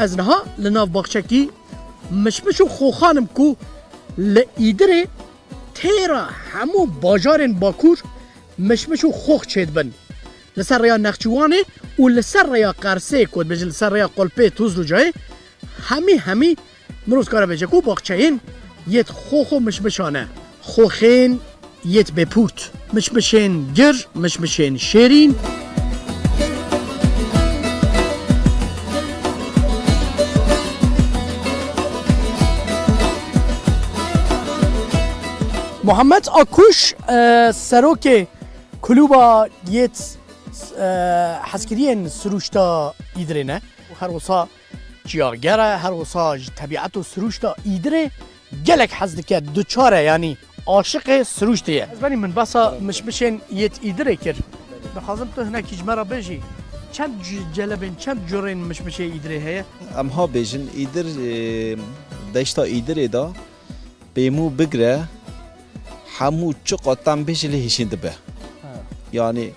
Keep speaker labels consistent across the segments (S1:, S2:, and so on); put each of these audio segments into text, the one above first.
S1: از نها لناف باغچکی مشمش و خوخانم کو لئیدره تیرا همو باجارن باکور مشمش و خوخ چید بن لسر ریا نخچوانه و لسر ریا قرسه کود بجه لسر ریا قلپه توزلو جای همی مروز کارا بجه کو باغچهین یت خوخ و مشمشانه خوخین یت بپوت مشمشین گر مشمشین شیرین محمد آکوش سروک کلوبا یت حسکرین سروشتا ایدرینه هر وصا جیاگره هر وصا طبیعت و سروشتا ایدره گلک حزدکه دوچاره یعنی عاشق سروشتیه از بانی من باسا مشمشین یت ایدره کرد بخوازم تو هنه کجمرا بجی چند جلبین چند جورین مشمشه ایدره هیه
S2: ام ها بیجن ایدر دشتا ایدره دا بیمو بگره همو چقدر بیش لهشین دبه یعنی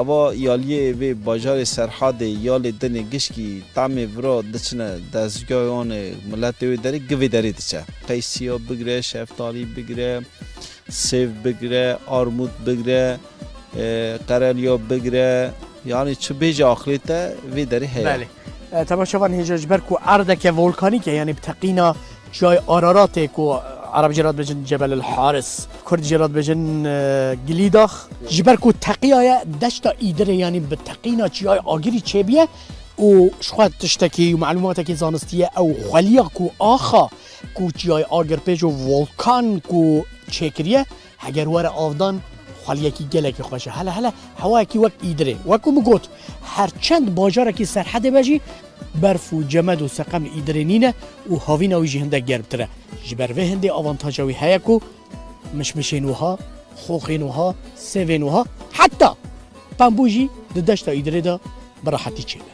S2: اوا یالیه و بازار سرحد یال دن گشکی تام ورا دچنه دزگاهان ملت و داری گوی داری دچه قیسیا بگره شفتالی بگره سیف بگره آرمود بگره قرالیا بگره یعنی چه بیج آخریته وی داری هیا
S1: بله تماشاوان هجاج برکو اردک ولکانیکه یعنی بتقینا جای آراراته کو عرب جراد بجن جبل الحارس کرد جراد بجن گلیداخ جبرکو تقیای دشتا ایدره یعنی به تقینا چیای آگیری چه بیه و شخواد تشتکی و معلوماتی که زانستیه او خلیا کو آخا کو چیای آگر پیج و ولکان کو چکریه اگر وره آفدان خلیا کی گله کی خوشه هلا هوا کی وقت ایدره وکو مگوت هر چند باجاره کی سرحد بجی برف و جمد و سقم ایدرینینه و هاوینا و جهنده گربتره جبر به هنده آوانتاجاوی هیا کو مشمشینوها خوخینوها سوینوها حتی پنبوجی دشتا ایدره دا براحتی چیده